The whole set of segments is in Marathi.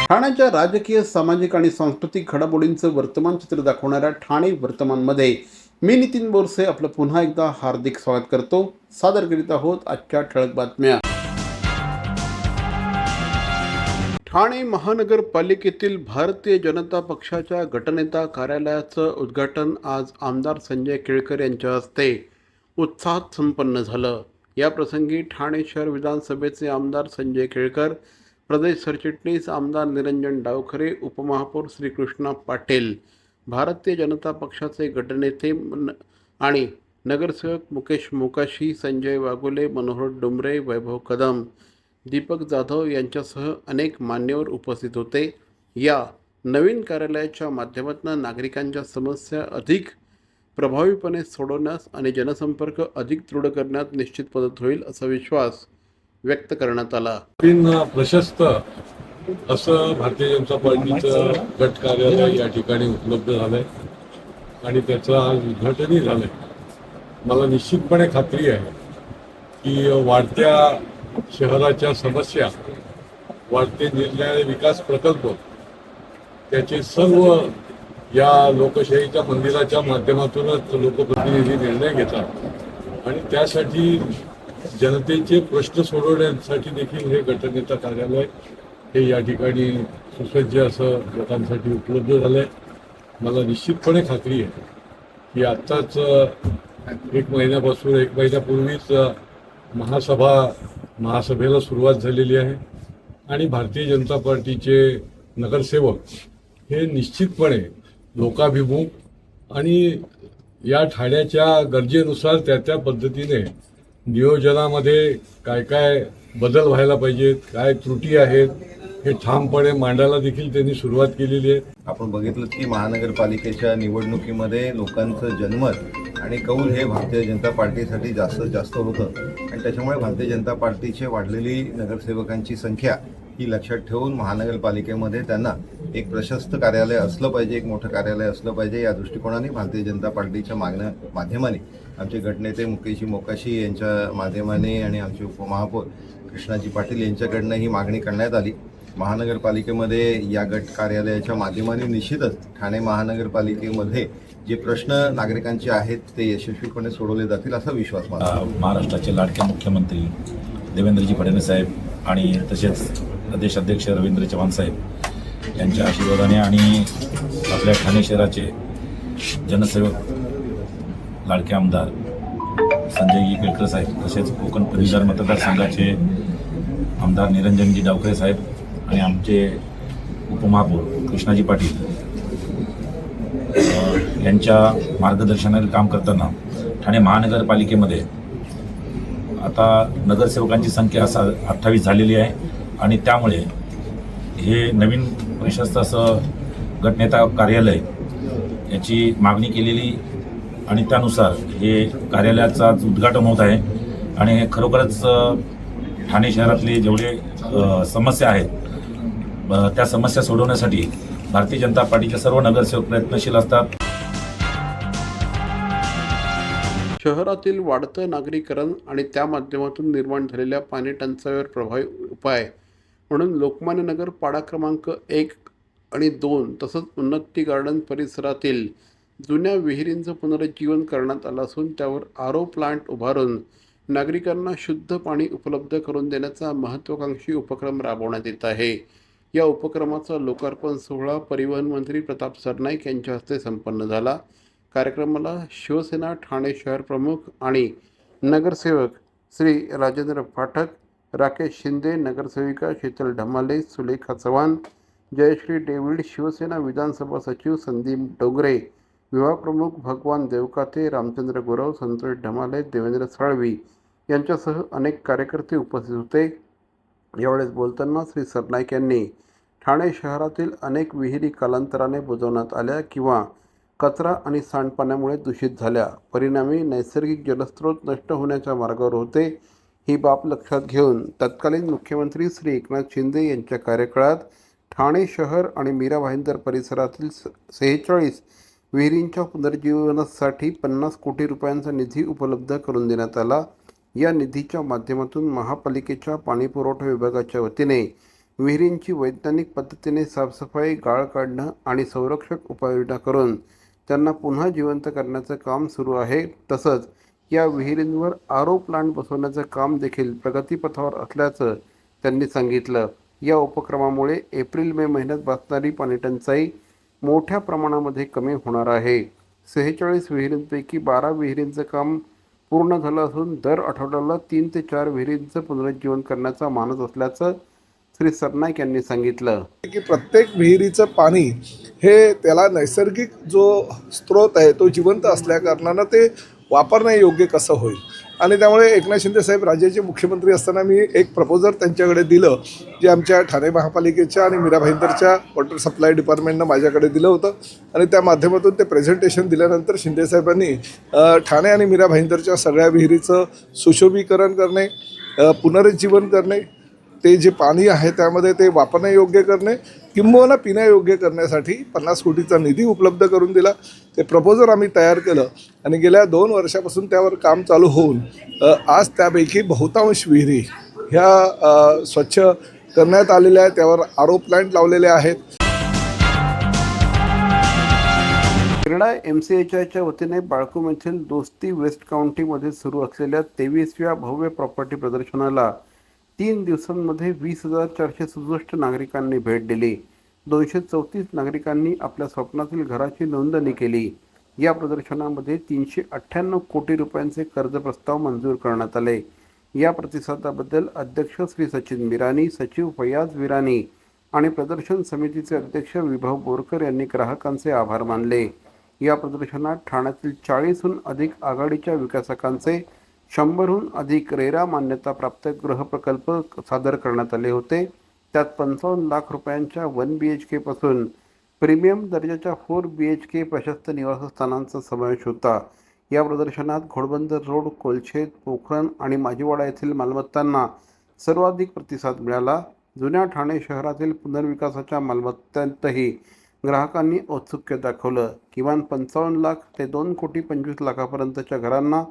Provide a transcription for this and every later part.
ठाण्याच्या राजकीय, सामाजिक आणि सांस्कृतिक घडामोडींचं वर्तमान चित्र दाखवणाऱ्या ठाणे वर्तमानमध्ये मी नितीन बोरसे आपलं पुन्हा एकदा हार्दिक स्वागत करतो. सादर करीत आहोत आजच्या ठळक बातम्या. ठाणे महानगरपालिकेतील भारतीय जनता पक्षाच्या गटनेता कार्यालयाचं उद्घाटन आज आमदार संजय केळकर यांच्या हस्ते उत्साहात संपन्न झालं. या प्रसंगी ठाणे शहर विधानसभेचे आमदार संजय केळकर, प्रदेश सरचिटणीस आमदार निरंजन डावखरे, उपमहापौर श्रीकृष्णा पाटील, भारतीय जनता पक्षाचे गटनेते आणि नगरसेवक मुकेश मोकाशी, संजय वाघोले, मनोहर डुमरे, वैभव कदम, दीपक जाधव यांच्यासह अनेक मान्यवर उपस्थित होते. या नवीन कार्यालयाच्या माध्यमातून नागरिकांच्या समस्या अधिक प्रभावीपणे सोडवण्यास आणि जनसंपर्क अधिक दृढ करण्यात निश्चित मदत होईल असा विश्वास व्यक्त करण्यात आला. प्रशस्त असं भारतीय जनता पार्टीचं गट कार्यालय या ठिकाणी उपलब्ध झालंय आणि त्याचं आज उद्घाटनही झालंय. मला निश्चितपणे खात्री आहे की वाढत्या शहराच्या समस्या, वाढते निर्णय, विकास प्रकल्प त्याचे सर्व या लोकशाहीच्या मंदिराच्या माध्यमातूनच लोकप्रतिनिधी निर्णय घेतात आणि त्यासाठी जनतेचे प्रश्न सोडवण्यासाठी देखील हे गटनेता कार्यालय हे या ठिकाणी सुसज्ज असं लोकांसाठी उपलब्ध झालं आहे. मला निश्चितपणे खात्री आहे की आत्ताच एक महिन्यापूर्वीच महासभेला सुरुवात झालेली आहे आणि भारतीय जनता पार्टीचे नगरसेवक हे निश्चितपणे लोकाभिमुख आणि या ठाण्याच्या गरजेनुसार त्या पद्धतीने नियोजनामध्ये काय काय बदल व्हायला पाहिजेत, काय त्रुटी आहेत हे ठामपणे मांडायला देखील त्यांनी सुरुवात केलेली आहे. आपण बघितलं की महानगरपालिकेच्या निवडणुकीमध्ये लोकांचं जनमत आणि कौल हे भारतीय जनता पार्टीसाठी जास्त होतं आणि त्याच्यामुळे भारतीय जनता पार्टीची वाढलेली नगरसेवकांची संख्या ही लक्षात ठेवून महानगरपालिकेमध्ये त्यांना एक प्रशस्त कार्यालय असलं पाहिजे, एक मोठं कार्यालय असलं पाहिजे या दृष्टिकोनाने भारतीय जनता पार्टीच्या माध्यमाने आमचे गटनेते मुकेशजी मोकाशी यांच्या माध्यमाने आणि आमचे उपमहापौर कृष्णाजी पाटील यांच्याकडनं ही मागणी करण्यात आली. महानगरपालिकेमध्ये या गट कार्यालयाच्या माध्यमाने निश्चितच ठाणे महानगरपालिकेमध्ये जे प्रश्न नागरिकांचे आहेत ते यशस्वीपणे सोडवले जातील असा विश्वास मला. महाराष्ट्राचे लाडके मुख्यमंत्री देवेंद्रजी फडणवीस साहेब आणि तसेच प्रदेश अध्यक्ष रवींद्र चव्हाण साहेब यांच्या आशीर्वादाने आणि आपल्या ठाणे शहराचे जनसेवक लाडके आमदार संजय केळकर साहेब, तसेच कोकण पदवीधर मतदारसंघाचे आमदार निरंजनजी डावखरे साहेब आणि आमचे उपमहापौर कृष्णाजी पाटील यांच्या मार्गदर्शनाने काम करताना ठाणे महानगरपालिकेमध्ये आता नगरसेवकांची संख्या 28 झालेली आहे आणि त्यामुळे हे नवीन प्रशस्त असं गटनेता कार्यालय याची मागणी केलेली आणि त्यानुसार हे कार्यालयाचा उद्घाटन होत आहे आणि हे खरोखरच ठाणे शहरातले जेवढे समस्या आहेत त्या समस्या सोडवण्यासाठी भारतीय जनता पार्टीचे सर्व नगरसेवक प्रयत्नशील असतात. शहरातील वाढतं नागरीकरण आणि त्या माध्यमातून निर्माण झालेल्या पाणी टंचाईवर प्रभावी उपाय म्हणून लोकमान्य नगर पाडा क्रमांक 1 आणि 2 तसंच उन्नती गार्डन परिसरातील जुन्या विहिरींचं पुनरुज्जीवन करण्यात आलं असून त्यावर आरो प्लांट उभारून नागरिकांना शुद्ध पाणी उपलब्ध करून देण्याचा महत्त्वाकांक्षी उपक्रम राबवण्यात येत आहे. या उपक्रमाचा लोकार्पण सोहळा परिवहन मंत्री प्रताप सरनाईक यांच्या हस्ते संपन्न झाला. कार्यक्रमाला शिवसेना ठाणे शहर प्रमुख आणि नगरसेवक श्री राजेंद्र पाठक, राकेश शिंदे, नगरसेविका शीतल ढमाले, सुलेखा चव्हाण, जयश्री डेव्हिड, शिवसेना विधानसभा सचिव संदीप डोंगरे, विभाग प्रमुख भगवान देवकाते, रामचंद्र गुरव, संतोष ढमाले, देवेंद्र साळवी यांच्यासह अनेक कार्यकर्ते उपस्थित होते. यावेळेस बोलताना श्री सरनाईक यांनी ठाणे शहरातील अनेक विहिरी कालांतराने बुजवण्यात आल्या किंवा कचरा आणि सांडपाण्यामुळे दूषित झाल्या, परिणामी नैसर्गिक जलस्रोत नष्ट होण्याच्या मार्गावर होते. ही बाब लक्षात घेऊन तत्कालीन मुख्यमंत्री श्री एकनाथ शिंदे यांच्या कार्यकाळात ठाणे शहर आणि मीरा भाईंदर परिसरातील 46 विहिरींच्या पुनर्जीवनासाठी 50 कोटी रुपयांचा निधी उपलब्ध करून देण्यात आला. या निधीच्या माध्यमातून महापालिकेच्या पाणीपुरवठा विभागाच्या वतीने विहिरींची वैज्ञानिक पद्धतीने साफसफाई, गाळ काढणं आणि संरक्षक उपाययोजना करून त्यांना पुन्हा जिवंत करण्याचं काम सुरू आहे. तसंच या विहिरींवर आरो प्लांट बसवण्याचं काम देखील प्रगतीपथावर असल्याचं त्यांनी सांगितलं. या उपक्रमामुळे एप्रिल मे महिन्यात भासणारी पाणीटंचाई मोठ्या प्रमाणामध्ये कमी होणार आहे. 46 विहिरींपैकी 12 विहिरींचं काम पूर्ण झालं असून दर आठवड्याला 3 ते 4 विहिरींचं पुनरुज्जीवन करण्याचा मानस असल्याचं श्री सरनाईक यांनी सांगितलं. की प्रत्येक विहिरीचं पाणी हे त्याला नैसर्गिक जो स्रोत आहे तो जिवंत असल्याकारणानं ते वापरणे योग्य कसं होईल आणि त्यामुळे एकनाथ शिंदे साहेब राज्याचे मुख्यमंत्री असताना मी एक प्रपोजल त्यांच्याकडे दिलं, जे आमच्या ठाणे महापालिकेच्या आणि मीरा भाईंदरच्या वॉटर सप्लाय डिपार्टमेंटनं माझ्याकडे दिलं होतं आणि त्या माध्यमातून ते प्रेझेंटेशन दिल्यानंतर शिंदे साहेबांनी ठाणे आणि मीरा भाईंदरच्या सगळ्या विहिरीचं सुशोभीकरण करणे, पुनरुज्जीवन करणे, ते जे पाणी आहे त्यामध्ये ते वापरण्यायोग्य करणे किंबहुना पिण्यायोग्य करण्यासाठी 50 कोटीचा निधी उपलब्ध करून दिला. ते प्रपोजल आम्ही तयार केलं आणि गेल्या 2 वर्षापासून त्यावर काम चालू होऊन आज त्यापैकी बहुतांश विहिरी ह्या स्वच्छ करण्यात आलेल्या आहेत. त्यावर आरो प्लांट लावलेले आहेत. क्रीडा MCHIच्या वतीने बाळकूम येथील दोस्ती वेस्ट काउंटीमध्ये सुरू असलेल्या 23व्या भव्य प्रॉपर्टी प्रदर्शनाला 3 दिवसांमध्ये 20,467 नागरिकांनी भेट दिली. 234 नागरिकांनी आपल्या स्वप्नातील घराची नोंदणी केली. या प्रदर्शनामध्ये 398 कोटी रुपयांचे कर्ज प्रस्ताव मंजूर करण्यात आले. या प्रतिसादाबद्दल अध्यक्ष श्री सचिन बिरानी, सचिव फयाज बिरानी आणि प्रदर्शन समितीचे अध्यक्ष विभव बोरकर यांनी ग्राहकांचे आभार मानले. या प्रदर्शनात ठाण्यातील 40हून अधिक आघाडीच्या विकासकांचे 100हून अधिक रेरा मान्यताप्राप्त गृहप्रकल्प सादर करण्यात आले होते. त्यात 55 लाख रुपयांच्या 1 BHK पासून प्रीमियम दर्जाच्या 4 BHK प्रशस्त निवासस्थानांचा समावेश होता. या प्रदर्शनात घोडबंदर रोड, कोलशेत, पोखरण आणि माजीवाडा येथील मालमत्तांना सर्वाधिक प्रतिसाद मिळाला. जुन्या ठाणे शहरातील पुनर्विकासाच्या मालमत्तांतही ग्राहकांनी औत्सुक्य दाखवलं. किमान 55 लाख ते 2,25 लाखापर्यंतच्या घरांना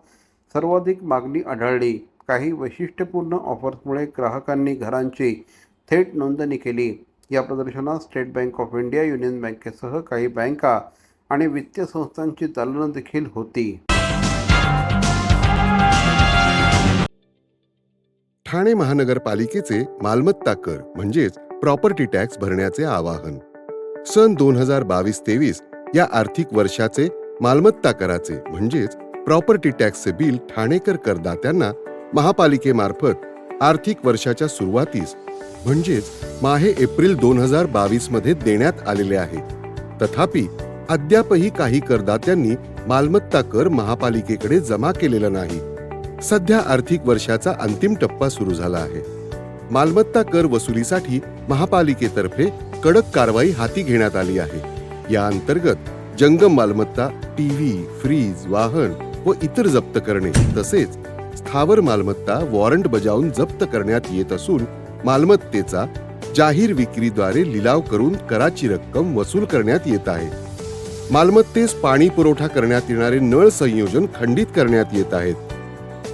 सर्वाधिक मागणी आढळली. काही वैशिष्ट्यपूर्ण ऑफर्समुळे ग्राहकांनी घरांची थेट नोंदणी केली. या प्रदर्शनात state bank of India, union बँकेसह काही बँका आणि वित्तीय संस्थांची दालनं देखील होती. ठाणे महानगरपालिकेचे मालमत्ता कर म्हणजेच प्रॉपर्टी टॅक्स भरण्याचे आवाहन. सन 2022-23 या आर्थिक वर्षाचे मालमत्ता कराचे म्हणजेच प्रॉपर्टी टॅक्सचे बिल ठाणेकर करदात्यांना महापालिकेमार्फत आर्थिक वर्षाच्या सुरुवातीस म्हणजेच माहे एप्रिल 2022 मध्ये देण्यात आलेले आहे. तथापि अद्यापही काही करदात्यांनी मालमत्ता कर महापालिकेकडे जमा केलेला नाही. सध्या आर्थिक वर्षाचा अंतिम टप्पा सुरू झाला आहे. मालमत्ता कर वसुलीसाठी महापालिकेतर्फे कडक कारवाई हाती घेण्यात आली आहे. या अंतर्गत जंगम मालमत्ता, टीव्ही, फ्रीज, वाहन व इतर जप्त करणे तसेच स्थावर मालमत्ता वॉरंट बजावून जप्त करण्यात येत असून मालमत्तेचा जाहीर विक्रीद्वारे लिलाव करून कराची रक्कम वसूल करण्यात येत आहे. मालमत्तेस पाणी पुरवठा करण्यात येणारे नळ संयोजन खंडित करण्यात येत आहेत.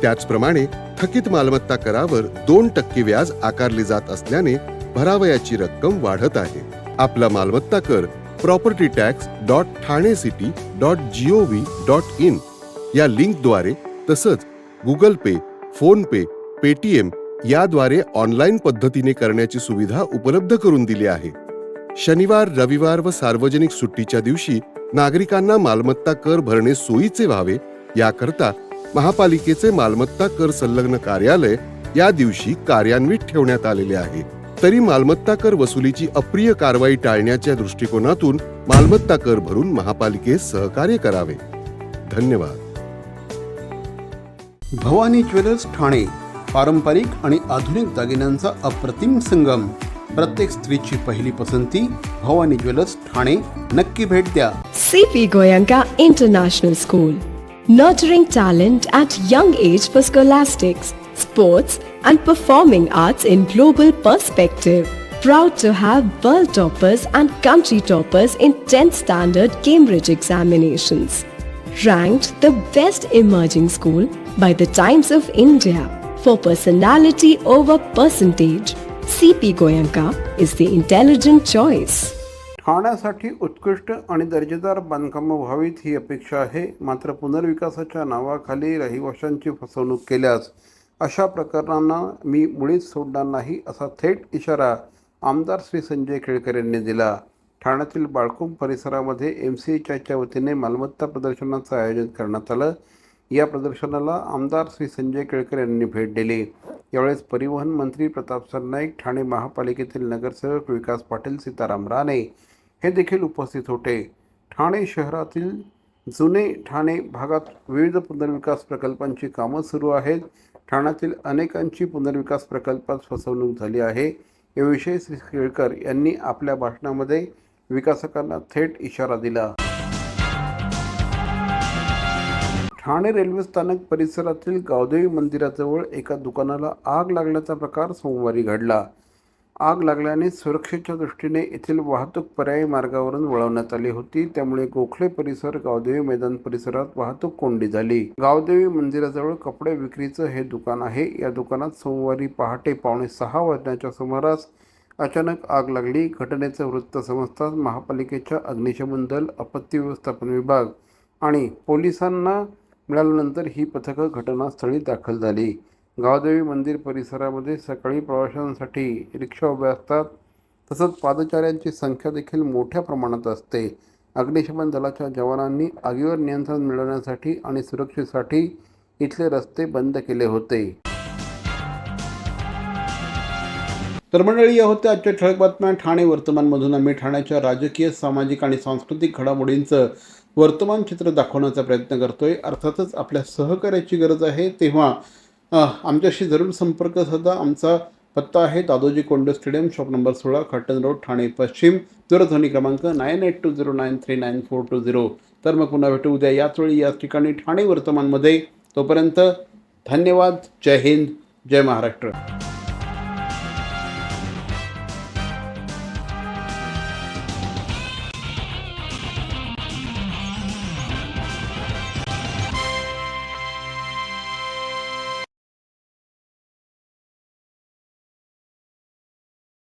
त्याचप्रमाणे थकीत मालमत्ता करावर 2% व्याज आकारले जात असल्याने भरावयाची रक्कम वाढत आहे. आपला मालमत्ता कर propertytax.thanecity.gov.in या लिंकद्वारे तसंच गुगल पे, फोन पे, पेटीएम याद्वारे ऑनलाईन पद्धतीने करण्याची सुविधा उपलब्ध करून दिली आहे. शनिवार, रविवार व सार्वजनिक सुट्टीच्या दिवशी नागरिकांना मालमत्ता कर भरणे सोयीचे व्हावे याकरता महापालिकेचे मालमत्ता कर संलग्न कार्यालय या दिवशी कार्यान्वित ठेवण्यात आलेले आहे. तरी मालमत्ता कर वसुलीची अप्रिय कारवाई टाळण्याच्या दृष्टिकोनातून मालमत्ता कर भरून महापालिकेस सहकार्य करावे. धन्यवाद. भवानी ज्वेलर्स ठाणे, पारंपरिक आणि आधुनिक दागिन्यांचा अप्रतिम संगम. प्रत्येक स्त्रीची पहिली पसंती भवानी ज्वेलर्स ठाणे. नक्की भेट द्या. CP Goenka International School, nurturing talent at young age for scholastics, sports and performing arts in global perspective. Proud to have world toppers and country toppers in 10th standard Cambridge examinations. Ranked the best emerging school by the Times of India for personality over percentage. CP Goenka is the intelligent choice. ठाण्यासाठी उत्कृष्ट आणि दर्जेदार बांधकामं व्हावीत ही अपेक्षा आहे. मात्र पुनर्विकासाच्या नावाखाली रहिवाशांची फसवणूक केल्यास अशा प्रकरणांना मी मुळीच सोडणार नाही, असा थेट इशारा आमदार श्री संजय केळकर यांनी दिला. ठाण्यातील बाळकुंभ परिसरामध्ये MCHच्या वतीने मालमत्ता प्रदर्शनाचं आयोजन करण्यात आलं. या प्रदर्शनाला आमदार श्री संजय केळकर यांनी भेट दिली. यावेळेस परिवहन मंत्री प्रताप सरनाईक, ठाणे महापालिकेतील नगरसेवक विकास पाटील, सीताराम राणे हे देखील उपस्थित होते. ठाणे शहरातील जुने ठाणे भागात विविध पुनर्विकास प्रकल्पांची कामं सुरू आहेत. ठाण्यातील अनेकांची पुनर्विकास प्रकल्पात फसवणूक झाली आहे. याविषयी श्री केळकर यांनी आपल्या भाषणामध्ये विकासकांना थेट इशारा दिला. ठाणे रेल्वे स्थानक परिसरातील गावदेवी मंदिराजवळ एका दुकानाला आग लागल्याचा प्रकार सोमवारी घडला. आग लागल्याने सुरक्षेच्या दृष्टीने येथील वाहतूक पर्यायी मार्गावरून वळवण्यात आली होती. त्यामुळे गोखले परिसर, गावदेवी मैदान परिसरात वाहतूक कोंडी झाली. गावदेवी मंदिराजवळ कपडे विक्रीचं हे दुकान आहे. या दुकानात सोमवारी पहाटे 5:45 वाजण्याच्या सुमारास अचानक आग लागली. घटनेचं वृत्त समजताच महापालिकेच्या अग्निशमन दल, आपत्ती व्यवस्थापन विभाग आणि पोलिसांना मिळाल्यानंतर ही पथकं घटनास्थळी दाखल झाली. गावदेवी मंदिर परिसरामध्ये सकाळी प्रवाशांसाठी रिक्षा उभ्या असतात. तसंच पादचाऱ्यांची संख्या देखील मोठ्या प्रमाणात असते. अग्निशमन दलाच्या जवानांनी आगीवर नियंत्रण मिळवण्यासाठी आणि सुरक्षेसाठी इथले रस्ते बंद केले होते. तर मंडळी, या होत्या आजच्या ठळक बातम्या ठाणे वर्तमानमधून. आम्ही ठाण्याच्या राजकीय, सामाजिक आणि सांस्कृतिक घडामोडींचं वर्तमान चित्र दाखवण्याचा प्रयत्न करतोय. अर्थातच आपल्या सहकार्याची गरज आहे, तेव्हा आमच्याशी जरूर संपर्क साधा. आमचा पत्ता आहे Dadoji Konde stadium, shop number 16, Khattan road, Thane पश्चिम. दूरध्वनी क्रमांक 9820939420. तर मग पुन्हा भेटू उद्या याच वेळी याच ठिकाणी ठाणे वर्तमानमध्ये. तोपर्यंत धन्यवाद. जय हिंद, जय महाराष्ट्र.